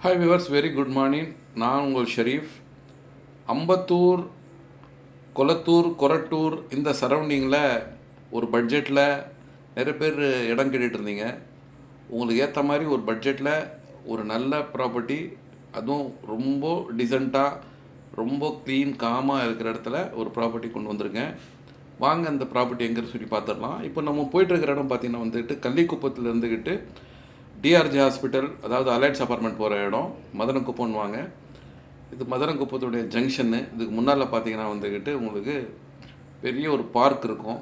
Hi viewers, very good morning. நான் உங்கள் ஷெரீஃப். அம்பத்தூர், கொளத்தூர், கொரட்டூர் இந்த சரௌண்டிங்கில் ஒரு பட்ஜெட்டில் நிறைய பேர் இடம் கேட்டுட்டு இருந்தீங்க. உங்களுக்கு ஏற்ற மாதிரி ஒரு பட்ஜெட்டில் ஒரு நல்ல ப்ராப்பர்ட்டி, அதுவும் ரொம்ப டீசெண்டாக ரொம்ப க்ளீன் காமாக இருக்கிற இடத்துல ஒரு ப்ராப்பர்ட்டி கொண்டு வந்திருக்கேன். வாங்க அந்த ப்ராப்பர்ட்டி எங்கே சொல்லி பார்த்துடலாம். இப்போ நம்ம போயிட்டுருக்கிற இடம் பார்த்திங்கன்னா வந்துட்டு கள்ளிக்குப்பத்தில் இருந்துக்கிட்டு டிஆர்ஜி ஹாஸ்பிட்டல், அதாவது அலைட்ஸ் அப்பார்ட்மெண்ட் போகிற இடம் மதனக்குப்பம்னு வாங்க. இது மதனக்குப்பத்துடைய ஜங்ஷன்னு. இதுக்கு முன்னால் பார்த்தீங்கன்னா வந்துக்கிட்டு உங்களுக்கு பெரிய ஒரு பார்க் இருக்கும்.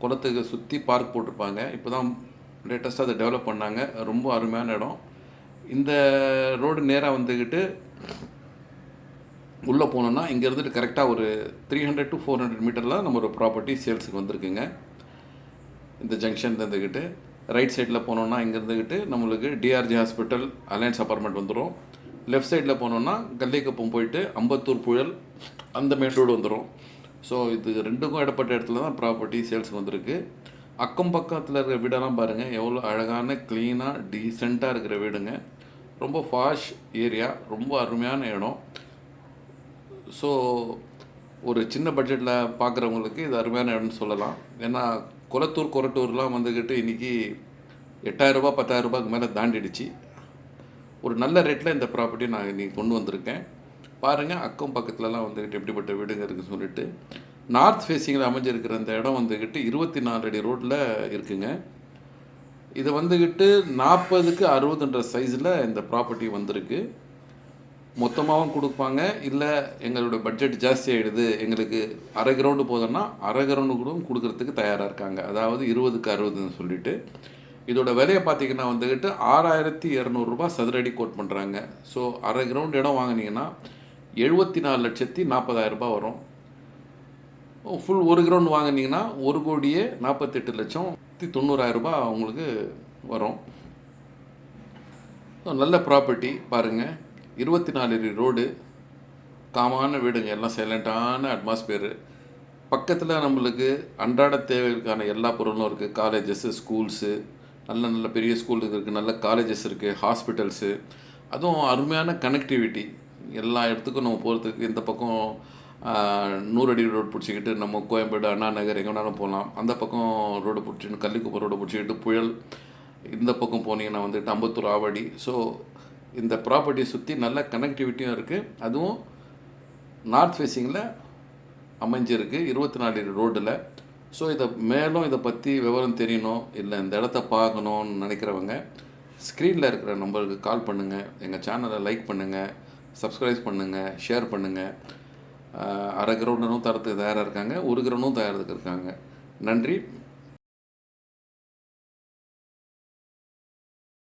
குளத்துக்கு சுற்றி பார்க் போட்டிருப்பாங்க. இப்போ தான் லேட்டஸ்ட்டாக அதை டெவலப் பண்ணாங்க. ரொம்ப அருமையான இடம். இந்த ரோடு நேராக வந்துக்கிட்டு உள்ளே போனோன்னா இங்கே இருந்துட்டு கரெக்டாக ஒரு 300 to 400 மீட்டரில் நம்ம ஒரு ப்ராப்பர்ட்டி சேல்ஸுக்கு வந்திருக்குங்க. இந்த ஜங்ஷன் இருந்துக்கிட்டு ரைட் சைடில் போனோன்னா இங்கே இருந்துக்கிட்டு நம்மளுக்கு டிஆர்ஜி ஹாஸ்பிட்டல், அலையன்ஸ் அப்பார்ட்மெண்ட் வந்துடும். லெஃப்ட் சைடில் போனோன்னா கள்ளிக்குப்பம் போயிட்டு அம்பத்தூர் புழல் அந்த மெயின் ரோடு வந்துடும். ஸோ இது ரெண்டுக்கும் இடப்பட்ட இடத்துல தான் ப்ராப்பர்ட்டி சேல்ஸுக்கு வந்திருக்கு. அக்கம் பக்கத்தில் இருக்கிற வீடெல்லாம் பாருங்கள், எவ்வளோ அழகான க்ளீனாக டீசெண்டாக இருக்கிற வீடுங்க. ரொம்ப ஃபாஷ் ஏரியா, ரொம்ப அருமையான இடம். ஸோ ஒரு சின்ன பட்ஜெட்டில் பார்க்குறவங்களுக்கு இது அருமையான இடம்னு சொல்லலாம். ஏன்னா கொளத்தூர், கொரட்டூர்லாம் வந்துக்கிட்டு இன்றைக்கி 8,000 10,000 மேலே தாண்டிடுச்சு. ஒரு நல்ல ரேட்டில் இந்த ப்ராப்பர்ட்டி நான் இன்றைக்கி கொண்டு வந்திருக்கேன். பாருங்கள் அக்கம் பக்கத்துலலாம் வந்துக்கிட்டு எப்படிப்பட்ட வீடுங்க இருக்குதுன்னு சொல்லிட்டு. நார்த் ஃபேஸிங்கில் அமைஞ்சிருக்கிற அந்த இடம் வந்துக்கிட்டு 24 அடி ரோட்டில் இருக்குங்க. இது வந்துக்கிட்டு 40க்கு 60ன்ற சைஸில் இந்த ப்ராப்பர்ட்டி வந்திருக்கு. மொத்தமாகவும் கொடுப்பாங்க, இல்லை எங்களோட பட்ஜெட் ஜாஸ்தி ஆகிடுது, எங்களுக்கு அரை கிரவுண்டு போதுன்னா அரை கிரவுண்டு கூட கொடுக்கறதுக்கு தயாராக இருக்காங்க. அதாவது 20க்கு 60ன்னு சொல்லிட்டு. இதோட விலையை பார்த்திங்கன்னா வந்துக்கிட்டு 6,200 சதுரடி கோட் பண்ணுறாங்க. ஸோ அரை கிரவுண்ட் இடம் வாங்கினீங்கன்னா 74,40,000 வரும். ஃபுல் ஒரு கிரவுண்ட் வாங்கினீங்கன்னா 1,48,90,000 உங்களுக்கு வரும். நல்ல ப்ராப்பர்ட்டி பாருங்கள். 24 அடி ரோடு, காமான வீடுங்க, எல்லாம் சைலண்ட்டான அட்மாஸ்பியரு. பக்கத்தில் நம்மளுக்கு அன்றாட தேவைகளுக்கான எல்லா பொருளும் இருக்குது. காலேஜஸ்ஸு, ஸ்கூல்ஸு, நல்ல நல்ல பெரிய ஸ்கூல் இருக்குது, நல்ல காலேஜஸ் இருக்குது, ஹாஸ்பிட்டல்ஸு. அதுவும் அருமையான கனெக்டிவிட்டி. எல்லா இடத்துக்கும் நம்ம போகிறதுக்கு இந்த பக்கம் 100 அடி ரோடு பிடிச்சிக்கிட்டு நம்ம கோயம்பேடு, அண்ணா நகர் எங்கே வேணாலும் போகலாம். அந்த பக்கம் ரோடு பிடிச்சிக்கிட்டு கள்ளிக்குப்பம் ரோடு பிடிச்சிக்கிட்டு புயல், இந்த பக்கம் போனீங்கன்னா வந்துட்டு அம்பத்தூர், ஆவடி. ஸோ இந்த ப்ராப்பர்ட்டியை சுற்றி நல்ல கனெக்டிவிட்டியும் இருக்குது. அதுவும் நார்த் ஃபேஸிங்கில் அமைஞ்சிருக்கு, 24 அடி ரோட்டில். ஸோ மேலும் இதை பற்றி விவரம் தெரியணும், இல்லை இந்த இடத்த பார்க்கணுன்னு நினைக்கிறவங்க ஸ்க்ரீனில் இருக்கிற நம்பருக்கு கால் பண்ணுங்கள். எங்கள் சேனலை லைக் பண்ணுங்கள், சப்ஸ்கிரைப் பண்ணுங்கள், ஷேர் பண்ணுங்கள். அரை கிரவுண்டும் தரத்துக்கு தயாராக இருக்காங்க, ஒரு கிரவுண்டும் தயாராக இருக்காங்க. நன்றி.